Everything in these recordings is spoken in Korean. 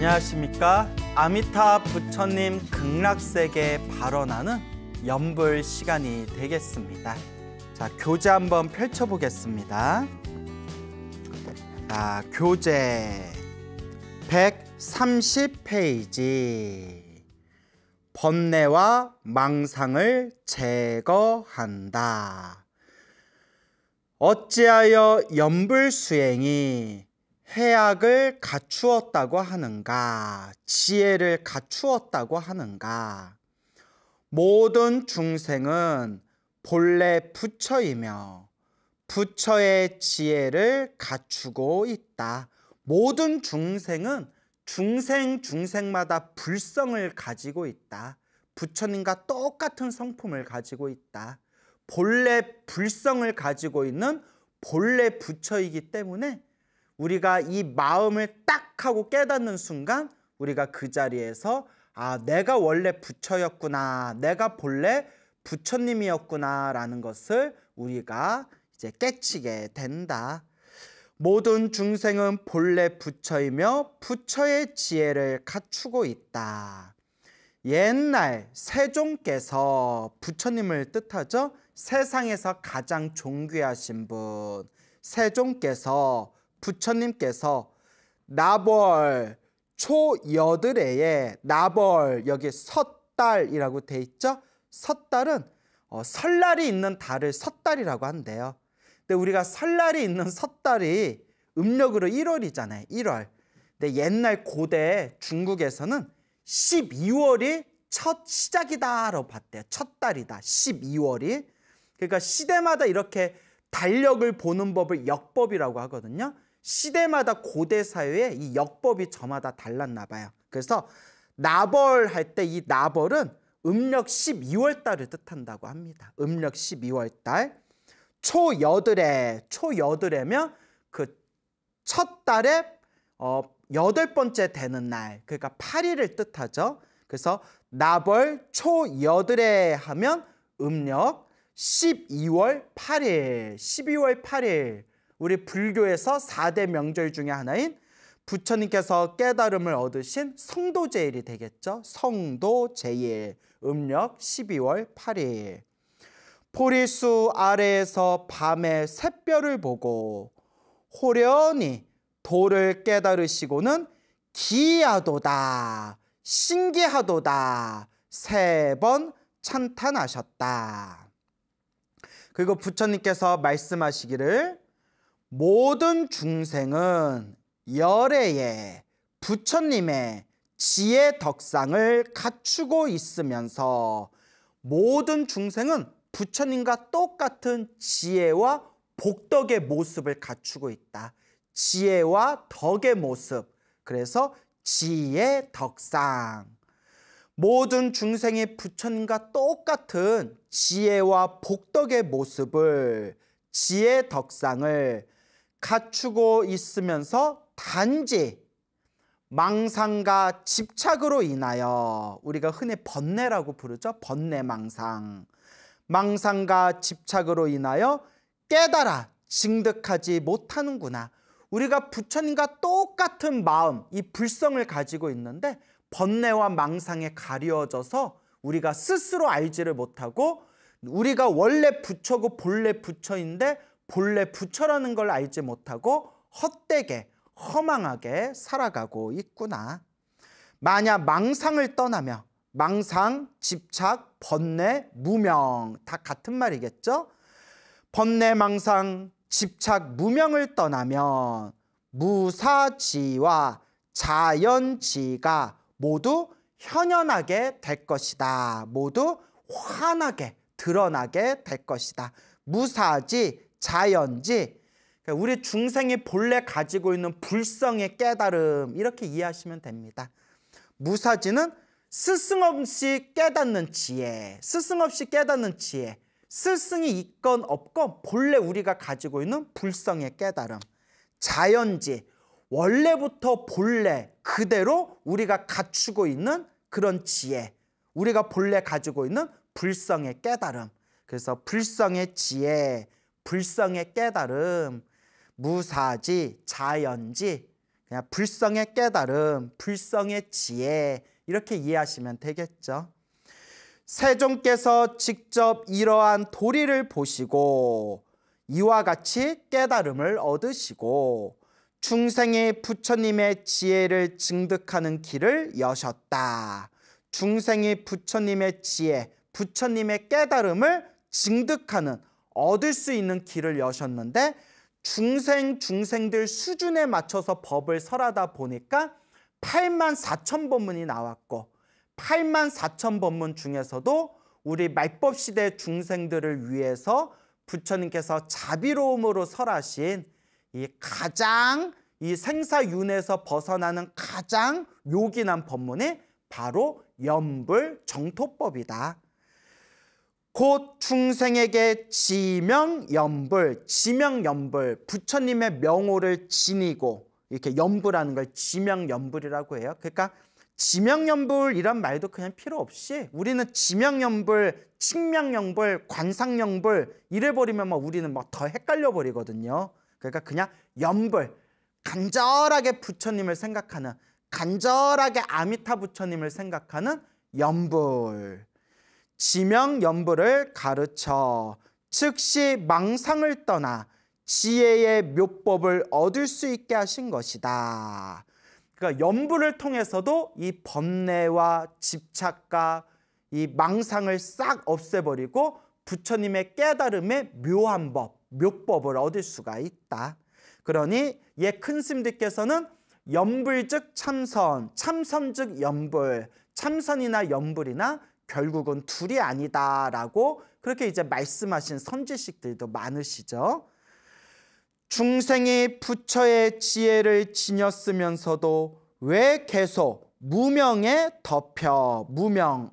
안녕하십니까. 아미타 부처님 극락세계 발언하는 연불 시간이 되겠습니다. 자, 교재 한번 펼쳐보겠습니다. 자, 교재 130페이지. 번뇌와 망상을 제거한다. 어찌하여 연불수행이 해악을 갖추었다고 하는가? 지혜를 갖추었다고 하는가? 모든 중생은 본래 부처이며 부처의 지혜를 갖추고 있다. 모든 중생은 중생마다 불성을 가지고 있다. 부처님과 똑같은 성품을 가지고 있다. 본래 불성을 가지고 있는 본래 부처이기 때문에 우리가 이 마음을 딱 하고 깨닫는 순간 우리가 그 자리에서 내가 원래 부처였구나, 내가 본래 부처님이었구나 라는 것을 우리가 이제 깨치게 된다. 모든 중생은 본래 부처이며 부처의 지혜를 갖추고 있다. 옛날 세종께서, 부처님을 뜻하죠? 세상에서 가장 존귀하신 분 세종께서, 부처님께서 나벌 초여드레에, 나벌 여기 섣달이라고 돼 있죠? 섣달은 설날이 있는 달을 섣달이라고 한대요. 근데 우리가 설날이 있는 섣달이 음력으로 1월이잖아요. 1월. 근데 옛날 고대 중국에서는 12월이 첫 시작이다라고 봤대요. 첫 달이다. 12월이. 그러니까 시대마다 이렇게 달력을 보는 법을 역법이라고 하거든요. 시대마다 고대 사회에 이 역법이 저마다 달랐나 봐요. 그래서 나벌 할 때 이 나벌은 음력 12월 달을 뜻한다고 합니다. 음력 12월 달. 초여드레면 그 첫 달에 8번째 되는 날, 그러니까 8일을 뜻하죠. 그래서 나벌 초여드레 하면 음력 12월 8일, 12월 8일 우리 불교에서 4대 명절 중에 하나인 부처님께서 깨달음을 얻으신 성도제일이 되겠죠. 성도제일, 음력 12월 8일. 포리수 아래에서 밤에 샛별을 보고 호련히 도를 깨달으시고는 기이하도다, 신기하도다 3번 찬탄하셨다. 그리고 부처님께서 말씀하시기를 모든 중생은 열애에 부처님의 지혜 덕상을 갖추고 있으면서 모든 중생은 부처님과 똑같은 지혜와 복덕의 모습을 갖추고 있다. 지혜와 덕의 모습. 그래서 지혜 덕상. 모든 중생이 부처님과 똑같은 지혜와 복덕의 모습을, 지혜 덕상을 갖추고 있으면서 단지 망상과 집착으로 인하여, 우리가 흔히 번뇌라고 부르죠. 번뇌망상. 망상과 집착으로 인하여 깨달아 증득하지 못하는구나. 우리가 부처님과 똑같은 마음, 이 불성을 가지고 있는데 번뇌와 망상에 가려져서 우리가 스스로 알지를 못하고, 우리가 원래 부처고 본래 부처인데 본래 부처라는 걸 알지 못하고 헛되게 허망하게 살아가고 있구나. 만약 망상을 떠나며, 망상, 집착, 번뇌, 무명 다 같은 말이겠죠? 번뇌, 망상, 집착, 무명을 떠나면 무사지와 자연지가 모두 현현하게 될 것이다. 모두 환하게 드러나게 될 것이다. 무사지, 자연지, 그러니까 우리 중생이 본래 가지고 있는 불성의 깨달음, 이렇게 이해하시면 됩니다. 무사지는 스승없이 깨닫는 지혜, 스승없이 깨닫는 지혜, 스승이 있건 없건 본래 우리가 가지고 있는 불성의 깨달음. 자연지, 원래부터 본래 그대로 우리가 갖추고 있는 그런 지혜, 우리가 본래 가지고 있는 불성의 깨달음. 그래서 불성의 지혜, 불성의 깨달음, 무사지, 자연지. 그냥 불성의 깨달음, 불성의 지혜 이렇게 이해하시면 되겠죠. 세종께서 직접 이러한 도리를 보시고 이와 같이 깨달음을 얻으시고 중생이 부처님의 지혜를 증득하는 길을 여셨다. 중생이 부처님의 지혜, 부처님의 깨달음을 증득하는, 얻을 수 있는 길을 여셨는데 중생들 수준에 맞춰서 법을 설하다 보니까 84,000법문이 나왔고 84,000법문 중에서도 우리 말법시대 중생들을 위해서 부처님께서 자비로움으로 설하신 이 생사윤회에서 벗어나는 가장 요긴한 법문이 바로 염불정토법이다. 곧 중생에게 지명염불, 지명염불, 부처님의 명호를 지니고, 이렇게 염불하는 걸 지명염불이라고 해요. 그러니까 지명염불 이란 말도 그냥 필요 없이 우리는 지명염불, 칭명염불, 관상염불 이래버리면 우리는 더 헷갈려 버리거든요. 그러니까 그냥 염불, 간절하게 부처님을 생각하는, 간절하게 아미타 부처님을 생각하는 염불. 지명염불을 가르쳐 즉시 망상을 떠나 지혜의 묘법을 얻을 수 있게 하신 것이다. 그러니까 염불을 통해서도 이 번뇌와 집착과 이 망상을 싹 없애버리고 부처님의 깨달음의 묘한 법, 묘법을 얻을 수가 있다. 그러니 큰 스님들께서는 염불즉 참선, 참선즉 염불, 참선이나 염불이나 결국은 둘이 아니다라고 그렇게 이제 말씀하신 선지식들도 많으시죠. 중생이 부처의 지혜를 지녔으면서도 왜 계속 무명에 덮여, 무명,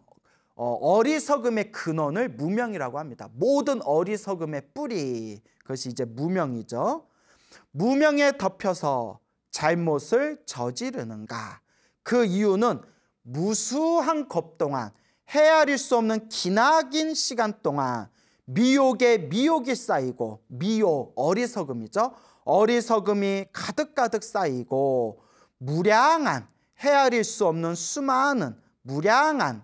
어리석음의 근원을 무명이라고 합니다. 모든 어리석음의 뿌리, 그것이 이제 무명이죠. 무명에 덮여서 잘못을 저지르는가? 그 이유는 무수한 것 동안, 헤아릴 수 없는 기나긴 시간 동안 미혹에 미혹이 쌓이고, 미혹, 어리석음이죠. 어리석음이 가득가득 쌓이고 무량한, 헤아릴 수 없는 수많은 무량한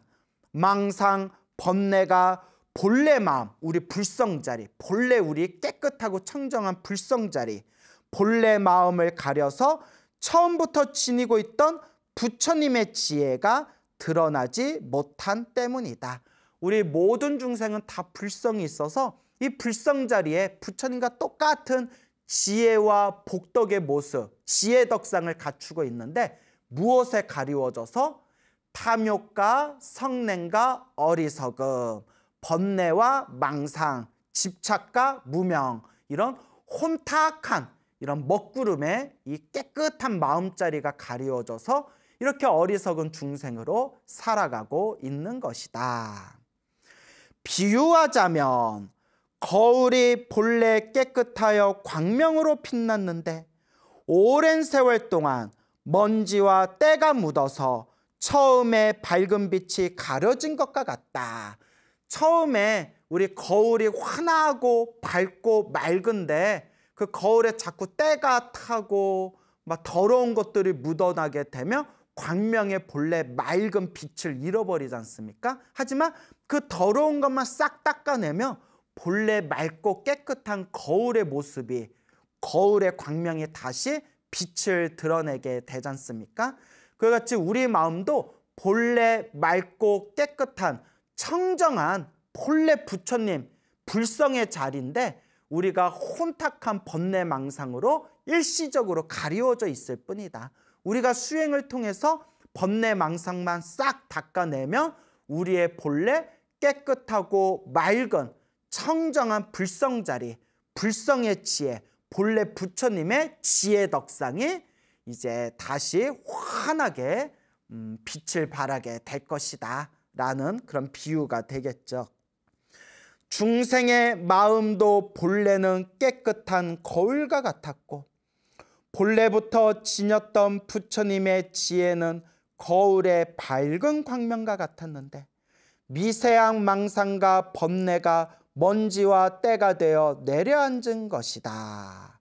망상, 번뇌가 본래 마음, 우리 불성자리, 본래 우리 깨끗하고 청정한 불성자리, 본래 마음을 가려서 처음부터 지니고 있던 부처님의 지혜가 드러나지 못한 때문이다. 우리 모든 중생은 다 불성이 있어서 이 불성 자리에 부처님과 똑같은 지혜와 복덕의 모습, 지혜 덕상을 갖추고 있는데 무엇에 가리워져서 탐욕과 성냉과 어리석음, 번뇌와 망상, 집착과 무명, 이런 혼탁한 이런 먹구름에 이 깨끗한 마음자리가 가리워져서 이렇게 어리석은 중생으로 살아가고 있는 것이다. 비유하자면 거울이 본래 깨끗하여 광명으로 빛났는데 오랜 세월 동안 먼지와 때가 묻어서 처음에 밝은 빛이 가려진 것과 같다. 처음에 우리 거울이 환하고 밝고 맑은데 그 거울에 자꾸 때가 타고 막 더러운 것들이 묻어나게 되면 광명의 본래 맑은 빛을 잃어버리지 않습니까? 하지만 그 더러운 것만 싹 닦아내면 본래 맑고 깨끗한 거울의 모습이, 거울의 광명이 다시 빛을 드러내게 되지 않습니까? 그와 같이 우리 마음도 본래 맑고 깨끗한 청정한 본래 부처님 불성의 자리인데 우리가 혼탁한 번뇌망상으로 일시적으로 가리워져 있을 뿐이다. 우리가 수행을 통해서 번뇌망상만 싹 닦아내면 우리의 본래 깨끗하고 맑은 청정한 불성자리, 불성의 지혜, 본래 부처님의 지혜 덕상이 이제 다시 환하게 빛을 발하게 될 것이다 라는 그런 비유가 되겠죠. 중생의 마음도 본래는 깨끗한 거울과 같았고 본래부터 지녔던 부처님의 지혜는 거울의 밝은 광명과 같았는데 미세한 망상과 번뇌가 먼지와 때가 되어 내려앉은 것이다.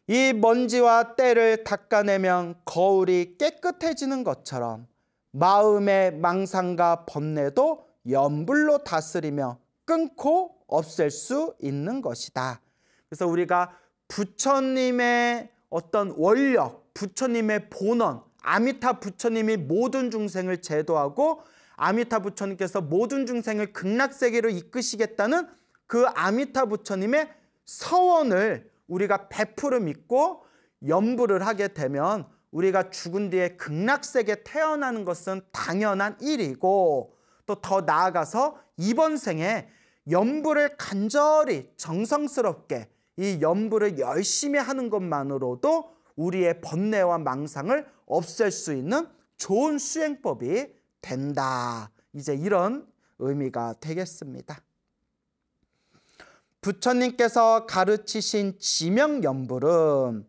이 먼지와 때를 닦아내면 거울이 깨끗해지는 것처럼 마음의 망상과 번뇌도 염불로 다스리며 끊고 없앨 수 있는 것이다. 그래서 우리가 부처님의 어떤 원력, 부처님의 본원, 아미타 부처님이 모든 중생을 제도하고 아미타 부처님께서 모든 중생을 극락세계로 이끄시겠다는 그 아미타 부처님의 서원을 우리가 100% 믿고 염불을 하게 되면 우리가 죽은 뒤에 극락세계에 태어나는 것은 당연한 일이고, 또 더 나아가서 이번 생에 염불을 간절히 정성스럽게 이 염불을 열심히 하는 것만으로도 우리의 번뇌와 망상을 없앨 수 있는 좋은 수행법이 된다. 이제 이런 의미가 되겠습니다. 부처님께서 가르치신 지명염불은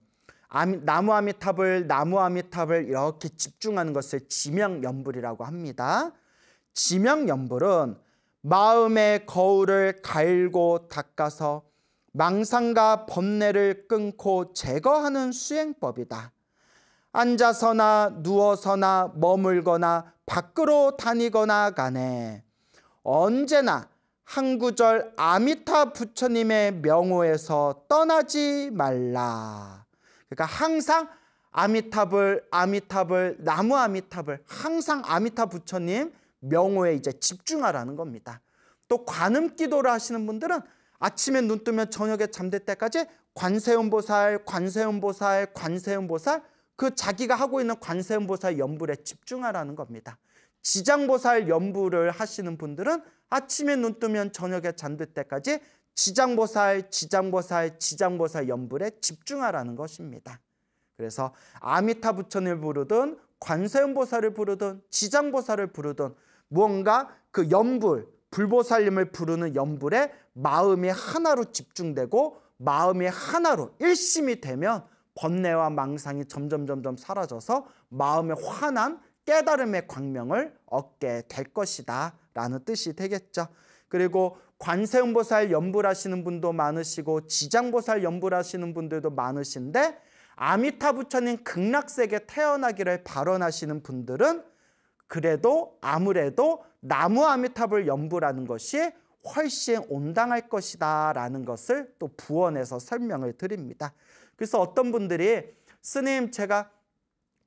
나무 아미탑을 이렇게 집중하는 것을 지명염불이라고 합니다. 지명염불은 마음의 거울을 갈고 닦아서 망상과 번뇌를 끊고 제거하는 수행법이다. 앉아서나 누워서나 머물거나 밖으로 다니거나 간에 언제나 한 구절 아미타 부처님의 명호에서 떠나지 말라. 그러니까 항상 나무 아미탑을 항상 아미타 부처님 명호에 이제 집중하라는 겁니다. 또 관음기도를 하시는 분들은 아침에 눈 뜨면 저녁에 잠들 때까지 관세음보살 그 자기가 하고 있는 관세음보살 연불에 집중하라는 겁니다. 지장보살 연불을 하시는 분들은 아침에 눈 뜨면 저녁에 잠들 때까지 지장보살 연불에 집중하라는 것입니다. 그래서 아미타 부처님을 부르든 관세음보살을 부르든 지장보살을 부르든 무언가 그 연불, 불보살님을 부르는 연불에 마음이 하나로 집중되고 마음이 하나로 일심이 되면 번뇌와 망상이 점점 사라져서 마음의 환한 깨달음의 광명을 얻게 될 것이다 라는 뜻이 되겠죠. 그리고 관세음보살 연불하시는 분도 많으시고 지장보살 연불하시는 분들도 많으신데 아미타 부처님 극락세계 태어나기를 발언하시는 분들은 그래도 아무래도 나무 아미탑을 연불하는 것이 훨씬 온당할 것이다 라는 것을 또 부언해서 설명을 드립니다. 그래서 어떤 분들이 스님 제가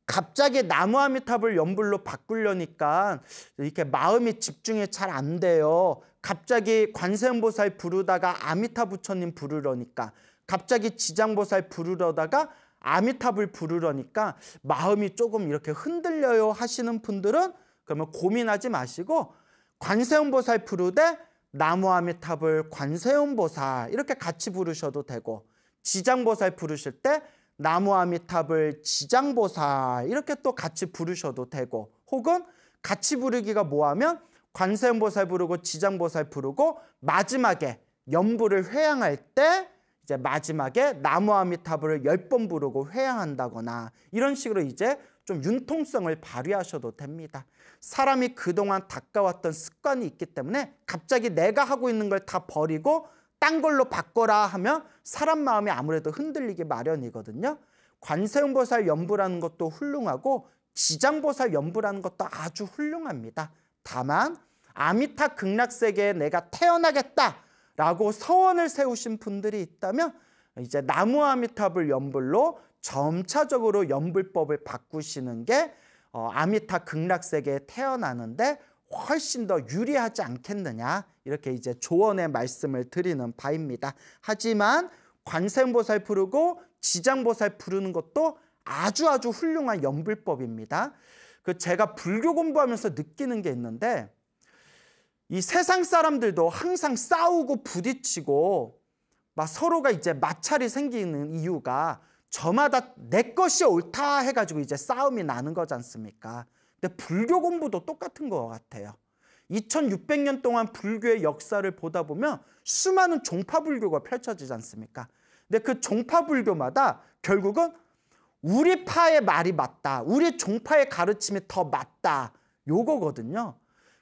갑자기 나무 아미탑을 연불로 바꾸려니까 이렇게 마음이 집중이 잘 안 돼요. 갑자기 관세음보살 부르다가 아미타 부처님 부르려니까, 갑자기 지장보살 부르려다가 아미탑을 부르려니까 마음이 조금 이렇게 흔들려요 하시는 분들은 그러면 고민하지 마시고 관세음보살 부르되 나무 아미탑을 관세음보살 이렇게 같이 부르셔도 되고, 지장보살 부르실 때 나무 아미탑을 지장보살 이렇게 또 같이 부르셔도 되고, 혹은 같이 부르기가 뭐하면 관세음보살 부르고 지장보살 부르고 마지막에 연불을 회향할 때 이제 마지막에 나무 아미타불을 10번 부르고 회향한다거나 이런 식으로 이제 좀 융통성을 발휘하셔도 됩니다. 사람이 그동안 닦아왔던 습관이 있기 때문에 갑자기 내가 하고 있는 걸 다 버리고 딴 걸로 바꿔라 하면 사람 마음이 아무래도 흔들리기 마련이거든요. 관세음보살 연불하는 것도 훌륭하고 지장보살 연불하는 것도 아주 훌륭합니다. 다만 아미타 극락세계에 내가 태어나겠다라고 서원을 세우신 분들이 있다면 이제 나무 아미타불 연불로 점차적으로 연불법을 바꾸시는 게 아미타 극락세계에 태어나는데 훨씬 더 유리하지 않겠느냐, 이렇게 이제 조언의 말씀을 드리는 바입니다. 하지만 관세음보살 부르고 지장보살 부르는 것도 아주 훌륭한 연불법입니다. 제가 불교 공부하면서 느끼는 게 있는데, 이 세상 사람들도 항상 싸우고 부딪히고 막 서로가 이제 마찰이 생기는 이유가 저마다 내 것이 옳다 해가지고 이제 싸움이 나는 거지 않습니까? 근데 불교 공부도 똑같은 것 같아요. 2600년 동안 불교의 역사를 보다 보면 수많은 종파불교가 펼쳐지지 않습니까? 근데 그 종파불교마다 결국은 우리 파의 말이 맞다, 우리 종파의 가르침이 더 맞다, 요거거든요.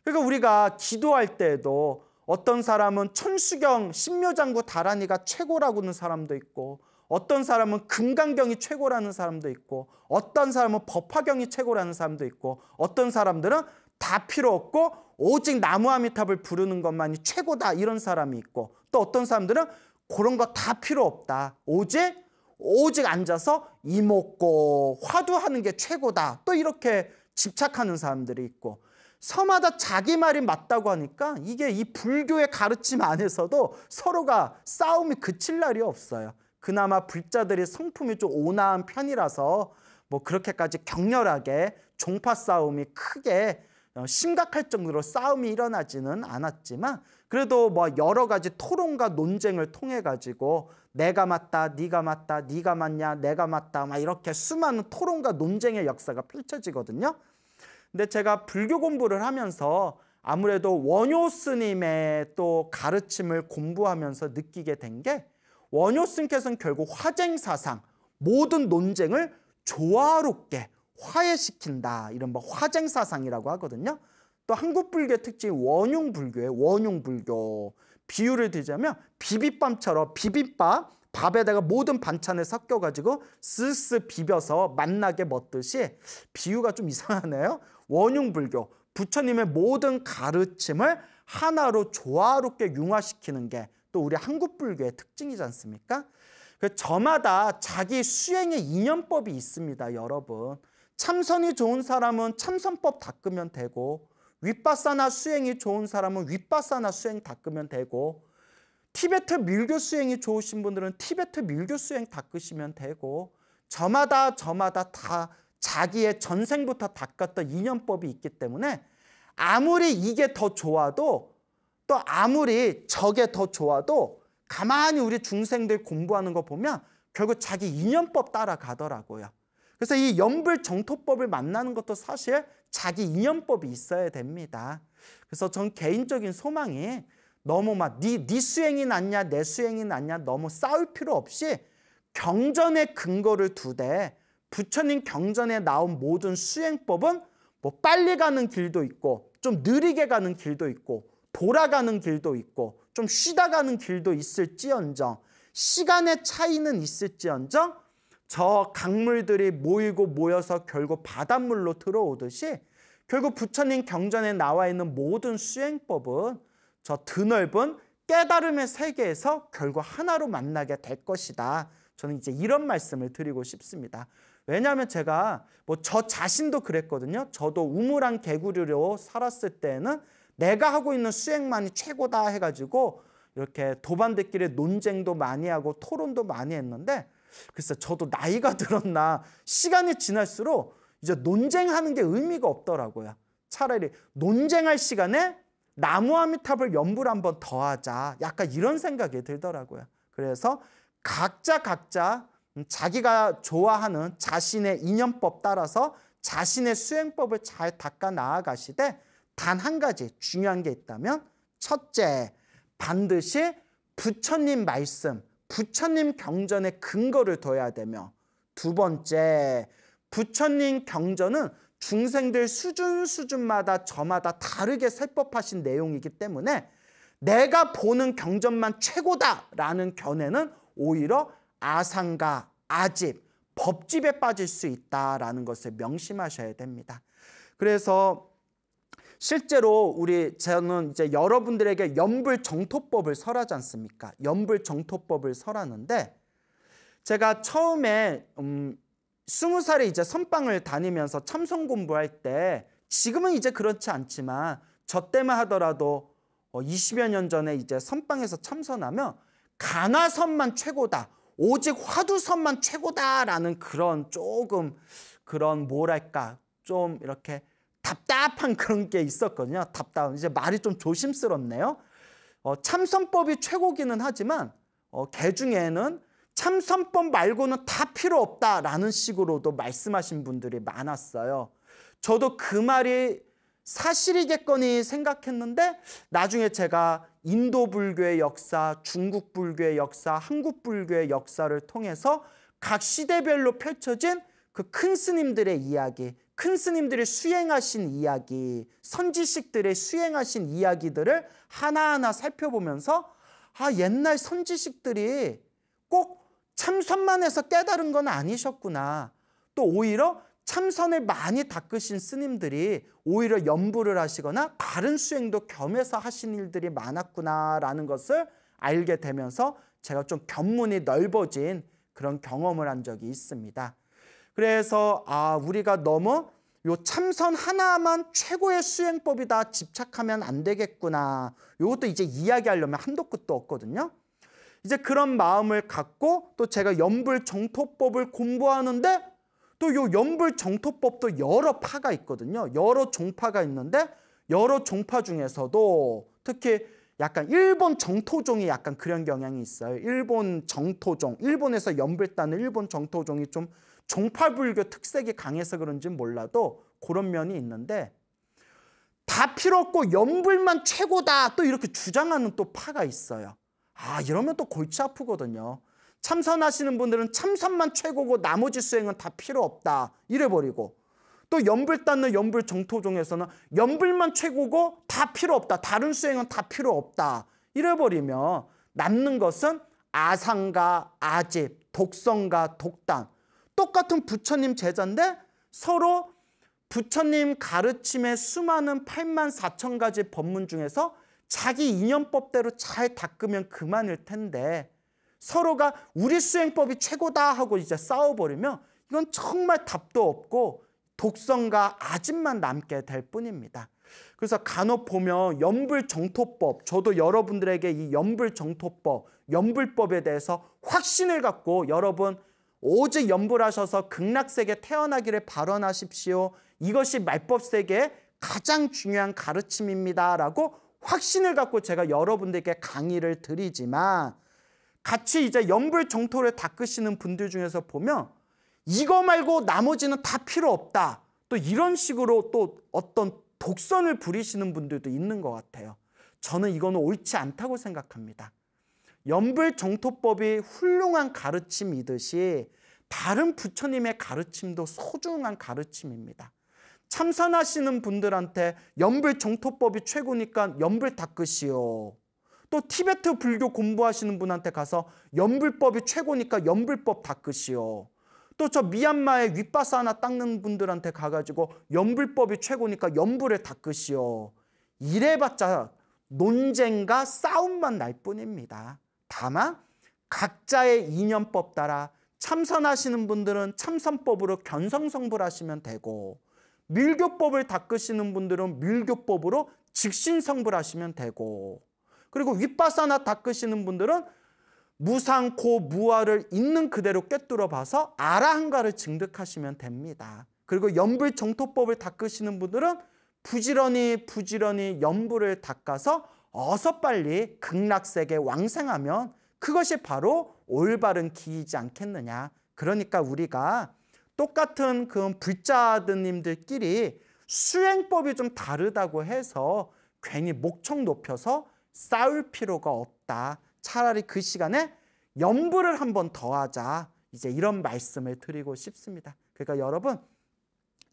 그러니까 우리가 기도할 때에도 어떤 사람은 천수경 신묘장구 다란이가 최고라고 하는 사람도 있고, 어떤 사람은 금강경이 최고라는 사람도 있고, 어떤 사람은 법화경이 최고라는 사람도 있고, 어떤 사람들은 다 필요 없고 오직 나무아미탑을 부르는 것만이 최고다 이런 사람이 있고, 또 어떤 사람들은 그런 거 다 필요 없다, 오직 앉아서 이목고 화두하는 게 최고다, 또 이렇게 집착하는 사람들이 있고, 서마다 자기 말이 맞다고 하니까 이게 이 불교의 가르침 안에서도 서로가 싸움이 그칠 날이 없어요. 그나마 불자들이 성품이 좀 온화한 편이라서 뭐 그렇게까지 격렬하게 종파 싸움이 크게 심각할 정도로 싸움이 일어나지는 않았지만, 그래도 뭐 여러 가지 토론과 논쟁을 통해 가지고 내가 맞다, 네가 맞다, 네가 맞냐, 내가 맞다, 막 이렇게 수많은 토론과 논쟁의 역사가 펼쳐지거든요. 근데 제가 불교 공부를 하면서 아무래도 원효 스님의 또 가르침을 공부하면서 느끼게 된 게, 원효 스님께서는 결국 화쟁사상, 모든 논쟁을 조화롭게 화해시킨다, 이런 뭐 화쟁사상이라고 하거든요. 또 한국 불교의 특징이 원흉불교예요. 원흉불교. 비유를 드자면 비빔밥처럼, 비빔밥 밥에다가 모든 반찬을 섞여가지고 스스 비벼서 맛나게 먹듯이, 비유가 좀 이상하네요. 원흉불교, 부처님의 모든 가르침을 하나로 조화롭게 융화시키는 게 또 우리 한국 불교의 특징이지 않습니까? 저마다 자기 수행의 인연법이 있습니다, 여러분. 참선이 좋은 사람은 참선법 닦으면 되고, 윗바사나 수행이 좋은 사람은 윗바사나 수행 닦으면 되고, 티베트 밀교 수행이 좋으신 분들은 티베트 밀교 수행 닦으시면 되고, 저마다 다 자기의 전생부터 닦았던 인연법이 있기 때문에, 아무리 이게 더 좋아도, 또 아무리 저게 더 좋아도 가만히 우리 중생들 공부하는 거 보면 결국 자기 인연법 따라가더라고요. 그래서 이 연불정토법을 만나는 것도 사실 자기 인연법이 있어야 됩니다. 그래서 전 개인적인 소망이, 너무 막 네 수행이 낫냐 내 수행이 낫냐 너무 싸울 필요 없이 경전의 근거를 두되, 부처님 경전에 나온 모든 수행법은 뭐 빨리 가는 길도 있고 좀 느리게 가는 길도 있고 돌아가는 길도 있고 좀 쉬다 가는 길도 있을지언정, 시간의 차이는 있을지언정, 저 강물들이 모여서 결국 바닷물로 들어오듯이 결국 부처님 경전에 나와 있는 모든 수행법은 저 드넓은 깨달음의 세계에서 결국 하나로 만나게 될 것이다. 저는 이제 이런 말씀을 드리고 싶습니다. 왜냐하면 제가 뭐 저 자신도 그랬거든요. 저도 우물안 개구리로 살았을 때는 내가 하고 있는 수행만이 최고다 해가지고 이렇게 도반들끼리 논쟁도 많이 하고 토론도 많이 했는데, 글쎄 저도 나이가 들었나 시간이 지날수록 이제 논쟁하는 게 의미가 없더라고요. 차라리 논쟁할 시간에 나무아미탑을 연불 한번 더 하자, 약간 이런 생각이 들더라고요. 그래서 각자 자기가 좋아하는 자신의 인연법 따라서 자신의 수행법을 잘 닦아 나아가시되, 단 한 가지 중요한 게 있다면, 첫째, 반드시 부처님 말씀, 부처님 경전의 근거를 둬야 되며, 두 번째, 부처님 경전은 중생들 수준마다 저마다 다르게 설법하신 내용이기 때문에 내가 보는 경전만 최고다라는 견해는 오히려 아상가, 아집, 법집에 빠질 수 있다라는 것을 명심하셔야 됩니다. 그래서 실제로 저는 이제 여러분들에게 연불정토법을 설하지 않습니까? 연불정토법을 설하는데, 제가 처음에 20살에 이제 선방을 다니면서 참선 공부할 때, 지금은 이제 그렇지 않지만 저 때만 하더라도 20여 년 전에 이제 선방에서 참선하면 가나선만 최고다, 오직 화두선만 최고다라는 그런 조금 그런 뭐랄까 좀 이렇게 답답한 그런 게 있었거든요. 이제 말이 좀 조심스럽네요. 참선법이 최고기는 하지만 개 중에는 참선법 말고는 다 필요 없다라는 식으로도 말씀하신 분들이 많았어요. 저도 그 말이 사실이겠거니 생각했는데, 나중에 제가 인도 불교의 역사, 중국 불교의 역사, 한국 불교의 역사를 통해서 각 시대별로 펼쳐진 그 큰 스님들의 이야기, 큰 스님들이 수행하신 이야기, 선지식들의 수행하신 이야기들을 하나하나 살펴보면서, 옛날 선지식들이 꼭 참선만 해서 깨달은 건 아니셨구나. 또 오히려 참선을 많이 닦으신 스님들이 오히려 연부를 하시거나 다른 수행도 겸해서 하신 일들이 많았구나라는 것을 알게 되면서 제가 좀 견문이 넓어진 그런 경험을 한 적이 있습니다. 그래서 우리가 너무 요 참선 하나만 최고의 수행법이다 집착하면 안 되겠구나. 이것도 이제 이야기하려면 한도 끝도 없거든요. 이제 그런 마음을 갖고 또 제가 연불정토법을 공부하는데 또 요 연불정토법도 여러 파가 있거든요. 여러 종파가 있는데 여러 종파 중에서도 특히 약간 일본 정토종이 약간 그런 경향이 있어요. 일본 정토종, 일본에서 연불 따는 일본 정토종이 좀 종파불교 특색이 강해서 그런지 몰라도 그런 면이 있는데 다 필요 없고 연불만 최고다 또 이렇게 주장하는 또 파가 있어요. 이러면 또 골치 아프거든요. 참선하시는 분들은 참선만 최고고 나머지 수행은 다 필요 없다 이래버리고 또 연불 닦는 연불 정토종에서는 연불만 최고고 다 필요 없다. 다른 수행은 다 필요 없다. 이래버리면 남는 것은 아상가, 아집, 독성가, 독단. 똑같은 부처님 제자인데 서로 부처님 가르침의 수많은 84,000가지 법문 중에서 자기 인연법대로 잘 닦으면 그만일 텐데 서로가 우리 수행법이 최고다 하고 이제 싸워버리면 이건 정말 답도 없고 독성과 아집만 남게 될 뿐입니다. 그래서 간혹 보면 연불정토법, 저도 여러분들에게 이 연불정토법, 연불법에 대해서 확신을 갖고 여러분 오직 연불하셔서 극락세계 태어나기를 발언하십시오. 이것이 말법세계의 가장 중요한 가르침입니다. 라고 확신을 갖고 제가 여러분들에게 강의를 드리지만 같이 이제 연불정토를 닦으시는 분들 중에서 보면 이거 말고 나머지는 다 필요 없다. 또 이런 식으로 또 어떤 독선을 부리시는 분들도 있는 것 같아요. 저는 이거는 옳지 않다고 생각합니다. 연불정토법이 훌륭한 가르침이듯이 다른 부처님의 가르침도 소중한 가르침입니다. 참선하시는 분들한테 연불정토법이 최고니까 연불 닦으시오. 또 티베트 불교 공부하시는 분한테 가서 연불법이 최고니까 연불법 닦으시오. 또 저 미얀마의 윗바사나 닦는 분들한테 가가지고 연불법이 최고니까 연불을 닦으시오. 이래봤자 논쟁과 싸움만 날 뿐입니다. 다만 각자의 인연법 따라 참선하시는 분들은 참선법으로 견성성불하시면 되고 밀교법을 닦으시는 분들은 밀교법으로 직신성불하시면 되고 그리고 윗바사나 닦으시는 분들은 무상코 무아를 있는 그대로 꿰뚫어 봐서 아라한가를 증득하시면 됩니다. 그리고 연불정토법을 닦으시는 분들은 부지런히 연불을 닦아서 어서 빨리 극락세계 왕생하면 그것이 바로 올바른 길이지 않겠느냐. 그러니까 우리가 똑같은 그 불자드님들끼리 수행법이 좀 다르다고 해서 괜히 목청 높여서 싸울 필요가 없다. 차라리 그 시간에 연불을 한번 더 하자. 이제 이런 말씀을 드리고 싶습니다. 그러니까 여러분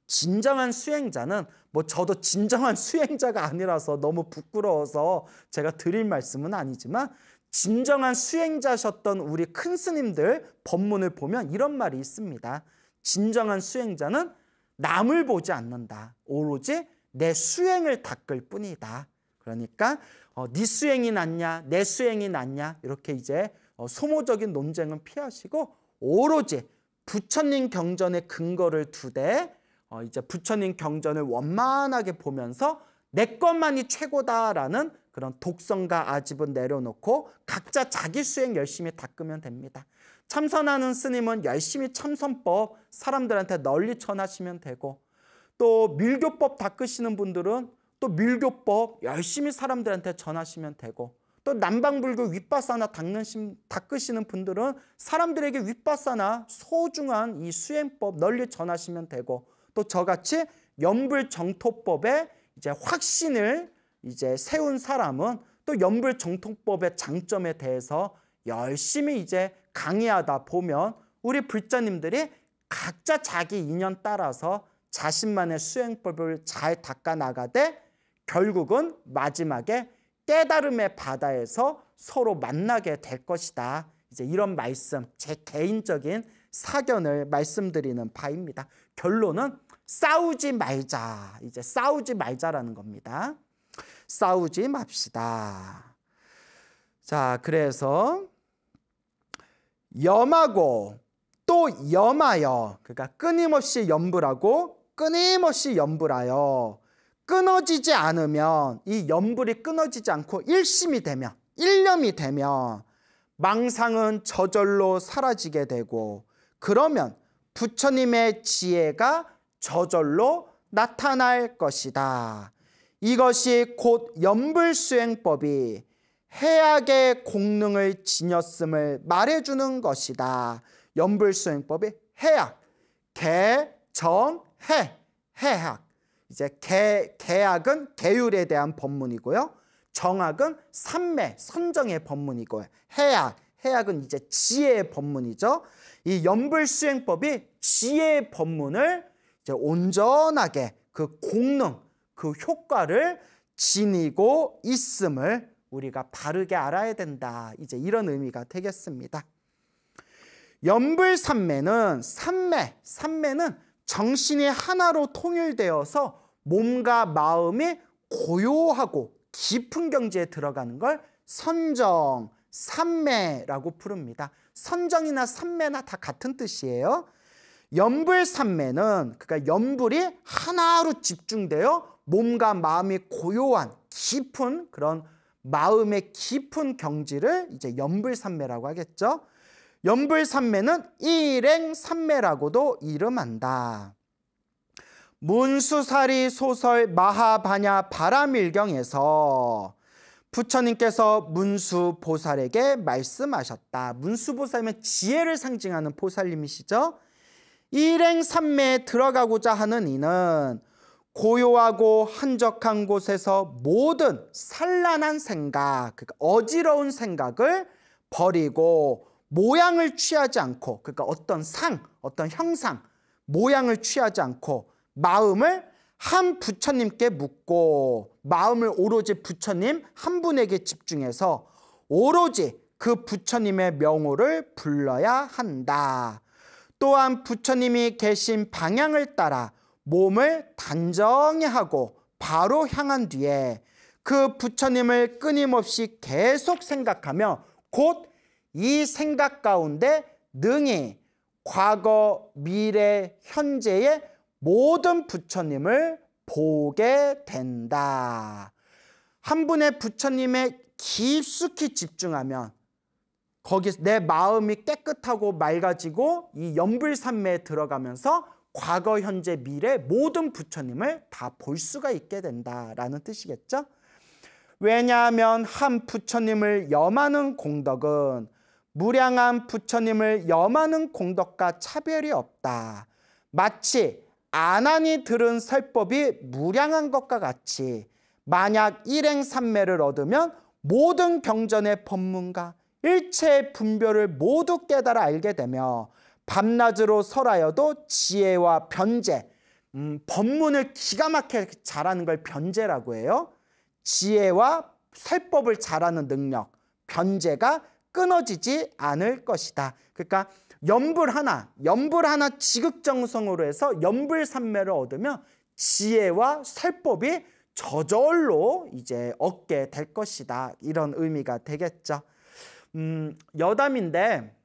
진정한 수행자는 저도 진정한 수행자가 아니라서 너무 부끄러워서 제가 드릴 말씀은 아니지만 진정한 수행자셨던 우리 큰 스님들 법문을 보면 이런 말이 있습니다. 진정한 수행자는 남을 보지 않는다. 오로지 내 수행을 닦을 뿐이다. 그러니까 네 수행이 낫냐 내 수행이 낫냐 이렇게 이제 소모적인 논쟁은 피하시고 오로지 부처님 경전의 근거를 두되 이제 부처님 경전을 원만하게 보면서 내 것만이 최고다라는 그런 독성과 아집은 내려놓고 각자 자기 수행 열심히 닦으면 됩니다. 참선하는 스님은 열심히 참선법 사람들한테 널리 전하시면 되고 또 밀교법 닦으시는 분들은 또 밀교법 열심히 사람들한테 전하시면 되고 또 남방불교 윗바사나 닦으시는 분들은 사람들에게 윗바사나 소중한 이 수행법 널리 전하시면 되고 또 저같이 연불정토법에 이제 확신을 이제 세운 사람은 또 연불정토법의 장점에 대해서 열심히 이제 강의하다 보면 우리 불자님들이 각자 자기 인연 따라서 자신만의 수행법을 잘 닦아 나가되 결국은 마지막에 깨달음의 바다에서 서로 만나게 될 것이다. 이제 이런 말씀, 제 개인적인 사견을 말씀드리는 바입니다. 결론은 싸우지 말자. 이제 싸우지 말자라는 겁니다. 싸우지 맙시다. 자, 그래서 염하고 또 염하여, 그러니까 끊임없이 염불하고 끊임없이 염불하여 끊어지지 않으면, 이 염불이 끊어지지 않고 일심이 되면, 일념이 되면 망상은 저절로 사라지게 되고, 그러면 부처님의 지혜가 저절로 나타날 것이다. 이것이 곧 염불수행법이 해악의 공능을 지녔음을 말해주는 것이다. 염불수행법이 해악, 개, 정, 해, 해악. 이제 개악은 계율에 대한 법문이고요. 정악은 삼매, 선정의 법문이고요. 해악은 이제 지혜의 법문이죠. 이 염불수행법이 지혜의 법문을 이제 온전하게 그 공능, 그 효과를 지니고 있음을 우리가 바르게 알아야 된다. 이제 이런 의미가 되겠습니다. 염불삼매는 삼매는 정신이 하나로 통일되어서 몸과 마음이 고요하고 깊은 경지에 들어가는 걸 선정, 삼매라고 부릅니다. 선정이나 삼매나 다 같은 뜻이에요. 염불삼매는, 그러니까 염불이 하나로 집중되어 몸과 마음이 고요한 깊은 그런 마음의 깊은 경지를 이제 염불삼매라고 하겠죠. 염불삼매는 일행삼매라고도 이름한다. 문수사리 소설 마하바냐 바라밀경에서 부처님께서 문수보살에게 말씀하셨다. 문수보살이면 지혜를 상징하는 보살님이시죠. 일행삼매에 들어가고자 하는 이는 고요하고 한적한 곳에서 모든 산란한 생각, 그러니까 어지러운 생각을 버리고 모양을 취하지 않고, 그러니까 어떤 상, 어떤 형상, 모양을 취하지 않고 마음을 한 부처님께 묻고, 마음을 오로지 부처님 한 분에게 집중해서 오로지 그 부처님의 명호를 불러야 한다. 또한 부처님이 계신 방향을 따라 몸을 단정히 하고 바로 향한 뒤에 그 부처님을 끊임없이 계속 생각하며 곧 이 생각 가운데 능히 과거, 미래, 현재의 모든 부처님을 보게 된다. 한 분의 부처님에 깊숙이 집중하면 거기서 내 마음이 깨끗하고 맑아지고 이 염불삼매에 들어가면서 과거, 현재, 미래 모든 부처님을 다 볼 수가 있게 된다라는 뜻이겠죠. 왜냐하면 한 부처님을 염하는 공덕은 무량한 부처님을 염하는 공덕과 차별이 없다. 마치 아난이 들은 설법이 무량한 것과 같이 만약 일행삼매를 얻으면 모든 경전의 법문과 일체의 분별을 모두 깨달아 알게 되며 밤낮으로 설하여도 지혜와 변제, 법문을 기가 막히게 잘하는 걸 변제라고 해요. 지혜와 설법을 잘하는 능력, 변제가 끊어지지 않을 것이다. 그러니까 염불 하나 지극정성으로 해서 염불삼매를 얻으면 지혜와 설법이 저절로 이제 얻게 될 것이다. 이런 의미가 되겠죠. 여담인데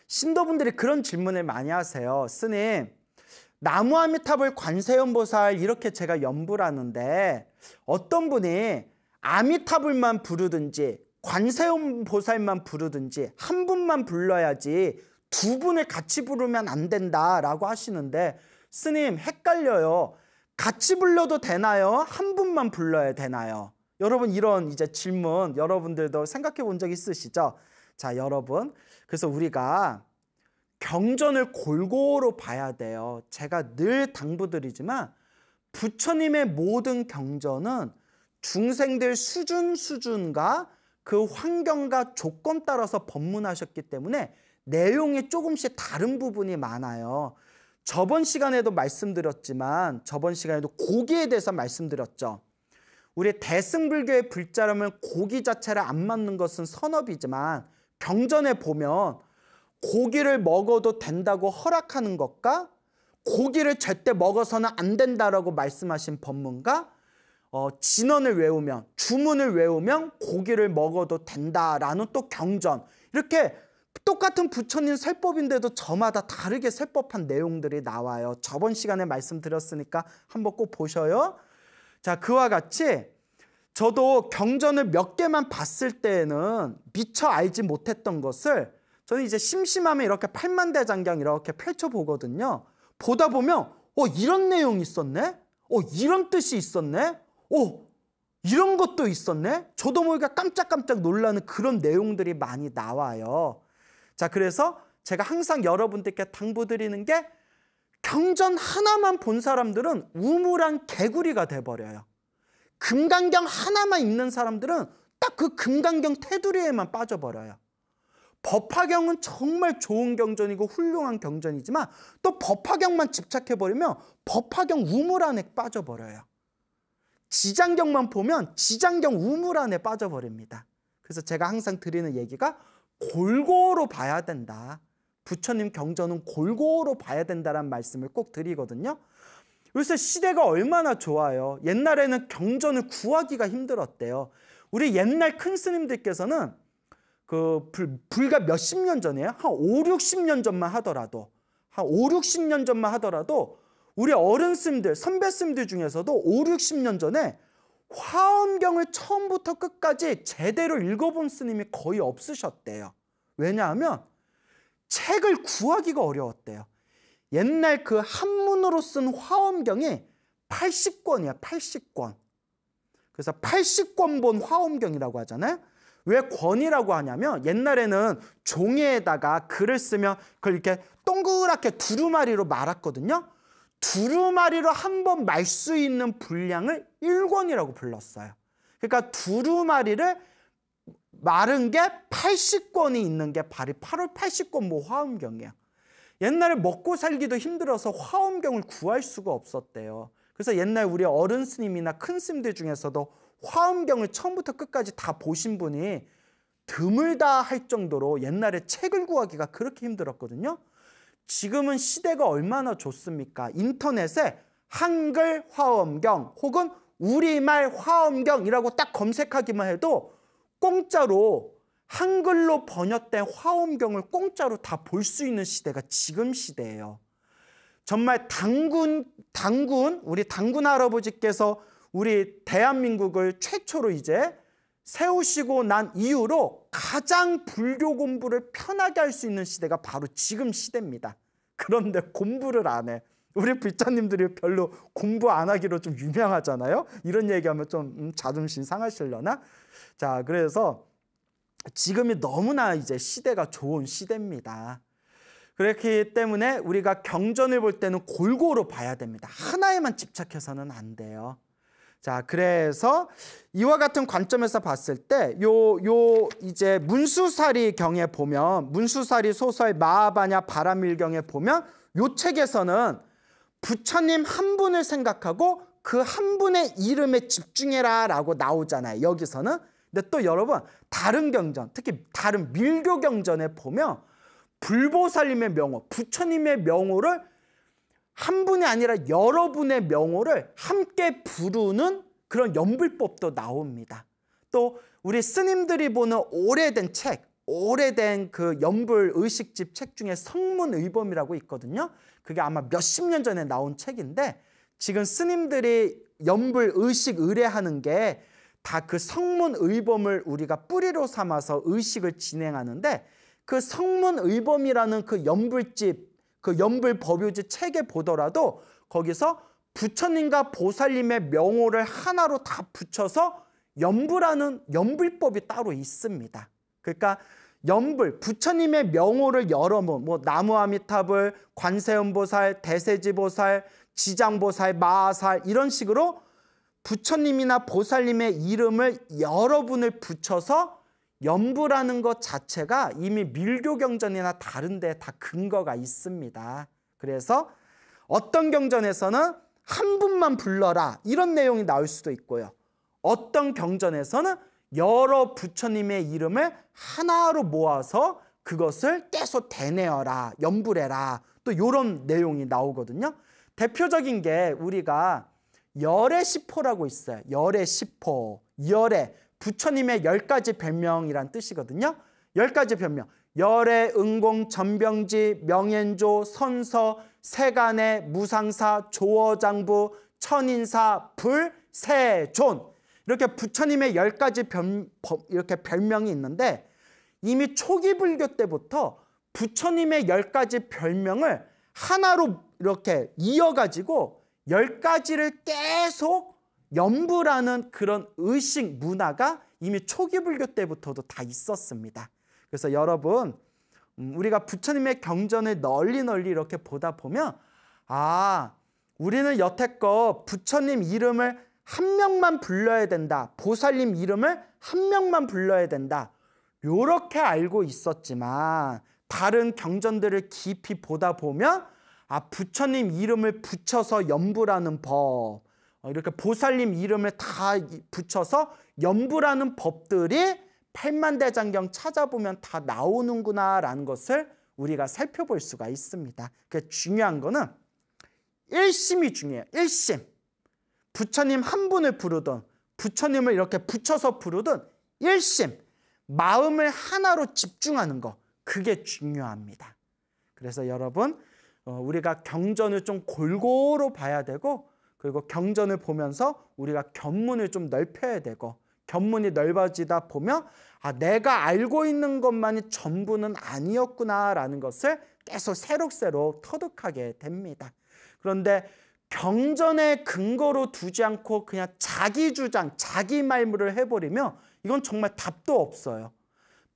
신도분들이 그런 질문을 많이 하세요. 스님, 나무아미타불 관세음보살 이렇게 제가 염불하는데 어떤 분이 아미타불만 부르든지 관세음보살만 부르든지 한 분만 불러야지 두 분을 같이 부르면 안 된다라고 하시는데, 스님 헷갈려요. 같이 불러도 되나요? 한 분만 불러야 되나요? 여러분, 이런 이제 질문 여러분들도 생각해 본 적 있으시죠? 자, 여러분, 그래서 우리가 경전을 골고루 봐야 돼요. 제가 늘 당부드리지만 부처님의 모든 경전은 중생들 수준과 그 환경과 조건 따라서 법문하셨기 때문에 내용이 조금씩 다른 부분이 많아요. 저번 시간에도 말씀드렸지만 저번 시간에도 고기에 대해서 말씀드렸죠. 우리 대승불교의 불자라면 고기 자체를 안 맞는 것은 선업이지만 경전에 보면 고기를 먹어도 된다고 허락하는 것과 고기를 절대 먹어서는 안 된다라고 말씀하신 법문가, 진언을 외우면, 주문을 외우면 고기를 먹어도 된다라는 또 경전, 이렇게 똑같은 부처님 설법인데도 저마다 다르게 설법한 내용들이 나와요. 저번 시간에 말씀드렸으니까 한번 꼭 보셔요. 자, 그와 같이 저도 경전을 몇 개만 봤을 때에는 미처 알지 못했던 것을 저는 이제 심심하면 이렇게 팔만대장경 이렇게 펼쳐보거든요. 보다 보면 이런 내용이 있었네? 이런 뜻이 있었네? 이런 것도 있었네? 저도 모르게 깜짝깜짝 놀라는 그런 내용들이 많이 나와요. 자, 그래서 제가 항상 여러분들께 당부드리는 게 경전 하나만 본 사람들은 우물한 개구리가 돼버려요. 금강경 하나만 읽는 사람들은 딱 그 금강경 테두리에만 빠져버려요. 법화경은 정말 좋은 경전이고 훌륭한 경전이지만 또 법화경만 집착해버리면 법화경 우물 안에 빠져버려요. 지장경만 보면 지장경 우물 안에 빠져버립니다. 그래서 제가 항상 드리는 얘기가 골고루 봐야 된다. 부처님 경전은 골고루 봐야 된다는 말씀을 꼭 드리거든요. 요새 시대가 얼마나 좋아요. 옛날에는 경전을 구하기가 힘들었대요. 우리 옛날 큰 스님들께서는 불과 몇십 년 전이에요. 한 5, 60년 전만 하더라도 우리 어른 스님들, 선배 스님들 중에서도 5, 60년 전에 화엄경을 처음부터 끝까지 제대로 읽어본 스님이 거의 없으셨대요. 왜냐하면 책을 구하기가 어려웠대요. 옛날 그 한문으로 쓴 화엄경이 80권이야, 80권. 그래서 80권 본 화엄경이라고 하잖아요. 왜 권이라고 하냐면 옛날에는 종이에다가 글을 쓰면 그걸 이렇게 동그랗게 두루마리로 말았거든요. 두루마리로 한 번 말 수 있는 분량을 1권이라고 불렀어요. 그러니까 두루마리를 마른 게 80권이 있는 게 바로 80권모 화엄경이에요. 옛날에 먹고 살기도 힘들어서 화엄경을 구할 수가 없었대요. 그래서 옛날 우리 어른 스님이나 큰 스님들 중에서도 화엄경을 처음부터 끝까지 다 보신 분이 드물다 할 정도로 옛날에 책을 구하기가 그렇게 힘들었거든요. 지금은 시대가 얼마나 좋습니까? 인터넷에 한글 화엄경 혹은 우리말 화엄경이라고 딱 검색하기만 해도 공짜로 한글로 번역된 화엄경을 공짜로 다 볼 수 있는 시대가 지금 시대예요. 정말 우리 당군 할아버지께서 우리 대한민국을 최초로 이제 세우시고 난 이후로 가장 불교 공부를 편하게 할 수 있는 시대가 바로 지금 시대입니다. 그런데 공부를 안 해. 우리 불자님들이 별로 공부 안 하기로 좀 유명하잖아요. 이런 얘기하면 좀 자존심 상하시려나? 자, 그래서 지금이 너무나 이제 시대가 좋은 시대입니다. 그렇기 때문에 우리가 경전을 볼 때는 골고루 봐야 됩니다. 하나에만 집착해서는 안 돼요. 자, 그래서 이와 같은 관점에서 봤을 때 이제 문수사리 경에 보면 문수사리 소설 마하바냐 바라밀경에 보면 요 책에서는 부처님 한 분을 생각하고 그 한 분의 이름에 집중해라라고 나오잖아요. 여기서는. 근데 또 여러분 다른 경전, 특히 다른 밀교 경전에 보면 불보살님의 명호, 부처님의 명호를 한 분이 아니라 여러분의 명호를 함께 부르는 그런 연불법도 나옵니다. 또 우리 스님들이 보는 오래된 책, 오래된 그 연불 의식집 책 중에 성문의범이라고 있거든요. 그게 아마 몇십 년 전에 나온 책인데 지금 스님들이 연불 의식 의례하는 게 다 그 성문의범을 우리가 뿌리로 삼아서 의식을 진행하는데 그 성문의범이라는 그 연불집, 그 연불법요지 책에 보더라도 거기서 부처님과 보살님의 명호를 하나로 다 붙여서 연불하는 연불법이 따로 있습니다. 그러니까 연불, 부처님의 명호를 여러 번, 뭐 나무아미타불, 관세음보살, 대세지보살, 지장보살, 마하살 이런 식으로 부처님이나 보살님의 이름을 여러 분을 붙여서 연불하는 것 자체가 이미 밀교 경전이나 다른 데 다 근거가 있습니다. 그래서 어떤 경전에서는 한 분만 불러라 이런 내용이 나올 수도 있고요. 어떤 경전에서는 여러 부처님의 이름을 하나로 모아서 그것을 떼서 대내어라, 연불해라. 또 이런 내용이 나오거든요. 대표적인 게 우리가 열애시포라고 있어요. 열애시포. 열애. 부처님의 10가지 별명이란 뜻이거든요. 10가지 별명. 열애, 응공, 전병지, 명현조, 선서, 세간의, 무상사, 조어장부, 천인사, 불, 세존. 이렇게 부처님의 10가지 이렇게 별명이 있는데 이미 초기 불교 때부터 부처님의 10가지 별명을 하나로 이렇게 이어가지고 10가지를 계속 연불하는 그런 의식 문화가 이미 초기 불교 때부터도 다 있었습니다. 그래서 여러분, 우리가 부처님의 경전을 널리 이렇게 보다 보면 우리는 여태껏 부처님 이름을 한 명만 불러야 된다. 보살님 이름을 한 명만 불러야 된다. 이렇게 알고 있었지만 다른 경전들을 깊이 보다 보면 부처님 이름을 붙여서 연불하는 법, 이렇게 보살님 이름을 다 붙여서 연불하는 법들이 팔만대장경 찾아보면 다 나오는구나라는 것을 우리가 살펴볼 수가 있습니다. 그 중요한 거는 일심이 중요해요. 일심. 부처님 한 분을 부르든 부처님을 이렇게 붙여서 부르든 일심. 마음을 하나로 집중하는 거. 그게 중요합니다. 그래서 여러분, 우리가 경전을 좀 골고루 봐야 되고, 그리고 경전을 보면서 우리가 견문을 좀 넓혀야 되고, 견문이 넓어지다 보면 내가 알고 있는 것만이 전부는 아니었구나라는 것을 계속 새록새록 터득하게 됩니다. 그런데 경전의 근거로 두지 않고 그냥 자기 주장, 자기 말물을 해버리면 이건 정말 답도 없어요.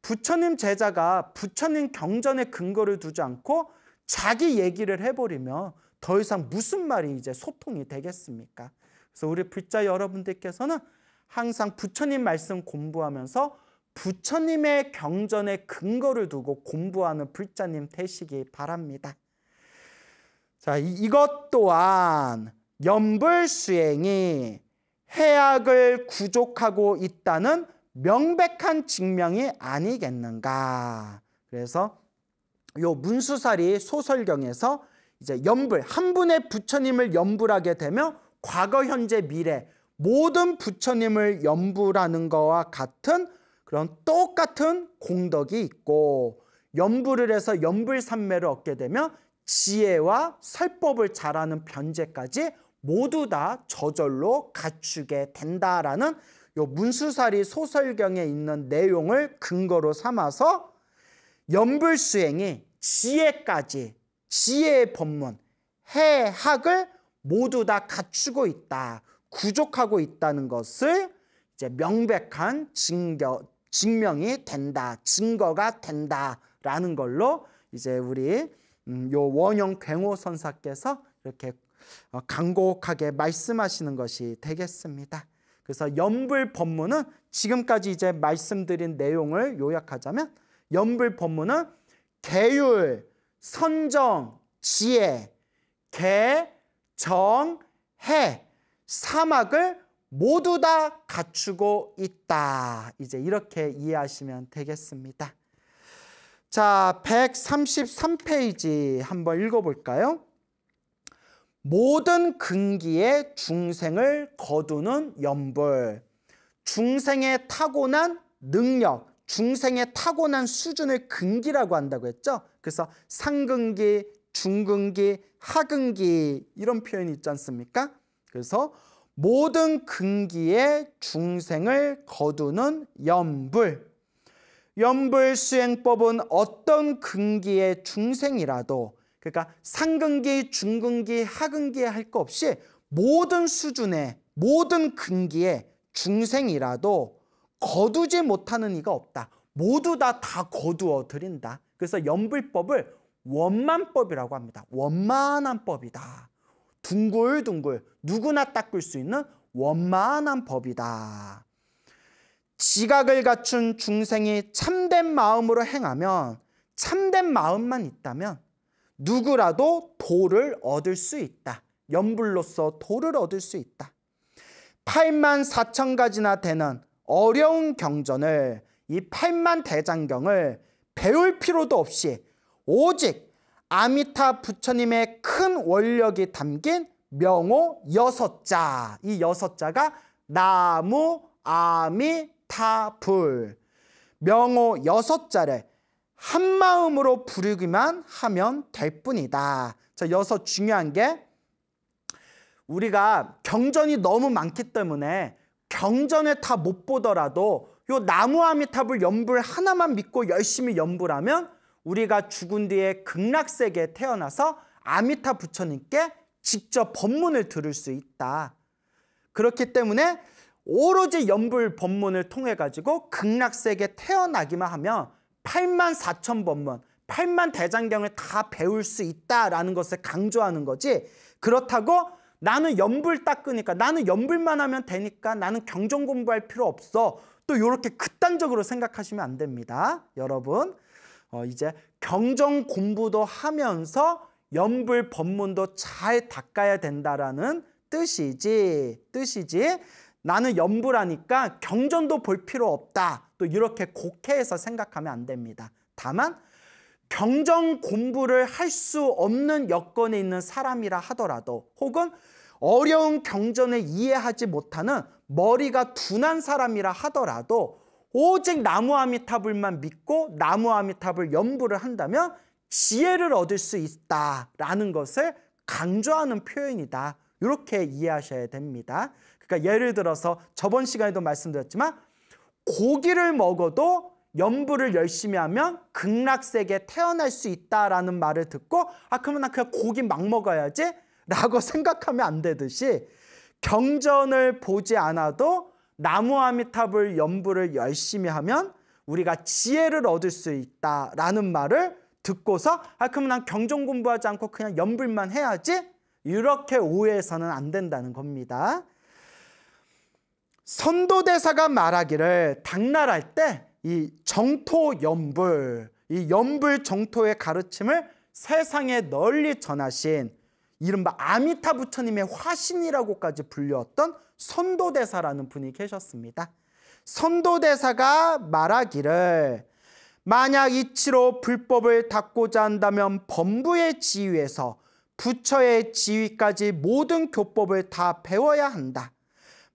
부처님 제자가 부처님 경전의 근거를 두지 않고 자기 얘기를 해버리면 더 이상 무슨 말이 이제 소통이 되겠습니까? 그래서 우리 불자 여러분들께서는 항상 부처님 말씀 공부하면서 부처님의 경전의 근거를 두고 공부하는 불자님 되시기 바랍니다. 자, 이것 또한 연불 수행이 해악을 구족하고 있다는 명백한 증명이 아니겠는가. 그래서 요 문수사리 소설경에서 이제 연불, 한 분의 부처님을 연불하게 되면 과거, 현재, 미래 모든 부처님을 연불하는 것과 같은 그런 똑같은 공덕이 있고, 연불을 해서 연불삼매를 얻게 되면 지혜와 설법을 잘하는 변제까지 모두 다 저절로 갖추게 된다라는 요 문수사리 소설경에 있는 내용을 근거로 삼아서 연불수행이 지혜까지, 지혜의 법문, 해학을 모두 다 갖추고 있다, 구족하고 있다는 것을 이제 명백한 증명이 된다, 증거가 된다라는 걸로 이제 우리 요 원영 괭호 선사께서 이렇게 간곡하게 말씀하시는 것이 되겠습니다. 그래서 연불 법문은 지금까지 이제 말씀드린 내용을 요약하자면 연불 법문은 계율, 선정, 지혜, 계, 정, 해, 사막을 모두 다 갖추고 있다. 이제 이렇게 이해하시면 되겠습니다. 자, 133페이지 한번 읽어볼까요? 모든 근기에 중생을 거두는 연불. 중생의 타고난 능력, 중생의 타고난 수준을 근기라고 한다고 했죠. 그래서 상근기, 중근기, 하근기 이런 표현이 있지 않습니까? 그래서 모든 근기에 중생을 거두는 연불. 연불 수행법은 어떤 근기의 중생이라도, 그러니까 상근기, 중근기, 하근기 할 거 없이 모든 수준의 모든 근기의 중생이라도 거두지 못하는 이가 없다. 모두 다 거두어 드린다. 그래서 연불법을 원만법이라고 합니다. 원만한 법이다. 둥글둥글 누구나 닦을 수 있는 원만한 법이다. 지각을 갖춘 중생이 참된 마음으로 행하면, 참된 마음만 있다면 누구라도 도를 얻을 수 있다. 연불로서 도를 얻을 수 있다. 84,000가지나 되는 어려운 경전을, 이 8만 대장경을 배울 필요도 없이 오직 아미타 부처님의 큰 원력이 담긴 명호 6자, 이 6자가 나무 아미타불, 명호 6자를 한 마음으로 부르기만 하면 될 뿐이다. 자, 여기서 중요한 게, 우리가 경전이 너무 많기 때문에 경전을 다 못 보더라도 요 나무 아미타불 연불 하나만 믿고 열심히 연불 하면 우리가 죽은 뒤에 극락세계에 태어나서 아미타 부처님께 직접 법문을 들을 수 있다. 그렇기 때문에 오로지 연불 법문을 통해 가지고 극락세계에 태어나기만 하면 8만 4천 법문, 8만 대장경을 다 배울 수 있다라는 것을 강조하는 거지, 그렇다고 나는 연불 닦으니까, 나는 연불만 하면 되니까 나는 경전 공부할 필요 없어, 또 이렇게 극단적으로 생각하시면 안 됩니다. 여러분, 이제 경전 공부도 하면서 연불 법문도 잘 닦아야 된다라는 뜻이지 나는 연불하니까 경전도 볼 필요 없다, 또 이렇게 곡해해서 생각하면 안 됩니다. 다만 경전 공부를 할 수 없는 여건에 있는 사람이라 하더라도, 혹은 어려운 경전을 이해하지 못하는 머리가 둔한 사람이라 하더라도 오직 나무 아미타불만 믿고 나무 아미타불 연불을 한다면 지혜를 얻을 수 있다라는 것을 강조하는 표현이다. 이렇게 이해하셔야 됩니다. 그러니까 예를 들어서 저번 시간에도 말씀드렸지만, 고기를 먹어도 연불을 열심히 하면 극락세계에 태어날 수 있다라는 말을 듣고, 그러면 나 그냥 고기 막 먹어야지 라고 생각하면 안 되듯이, 경전을 보지 않아도 나무 아미타불 연불을 열심히 하면 우리가 지혜를 얻을 수 있다라는 말을 듣고서 그러면 난 경전 공부하지 않고 그냥 연불만 해야지, 이렇게 오해해서는 안 된다는 겁니다. 선도대사가 말하기를, 당날할 때 이 정토 연불, 이 연불 정토의 가르침을 세상에 널리 전하신 이른바 아미타 부처님의 화신이라고까지 불렸던 선도대사라는 분이 계셨습니다. 선도대사가 말하기를, 만약 이치로 불법을 닦고자 한다면 범부의 지위에서 부처의 지위까지 모든 교법을 다 배워야 한다.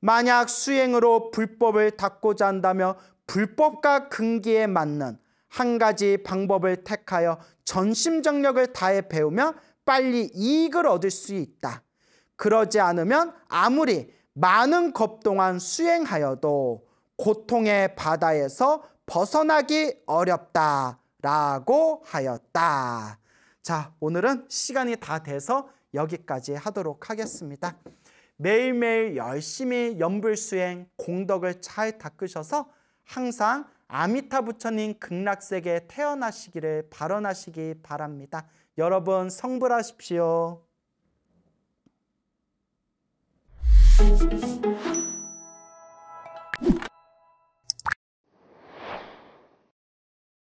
만약 수행으로 불법을 닦고자 한다면 불법과 근기에 맞는 한 가지 방법을 택하여 전심전력을 다해 배우면 빨리 이익을 얻을 수 있다. 그러지 않으면 아무리 많은 급 동안 수행하여도 고통의 바다에서 벗어나기 어렵다라고 하였다. 자, 오늘은 시간이 다 돼서 여기까지 하도록 하겠습니다. 매일매일 열심히 연불수행 공덕을 잘 닦으셔서 항상 아미타 부처님 극락세계에 태어나시기를 발언하시기 바랍니다. 여러분 성불하십시오.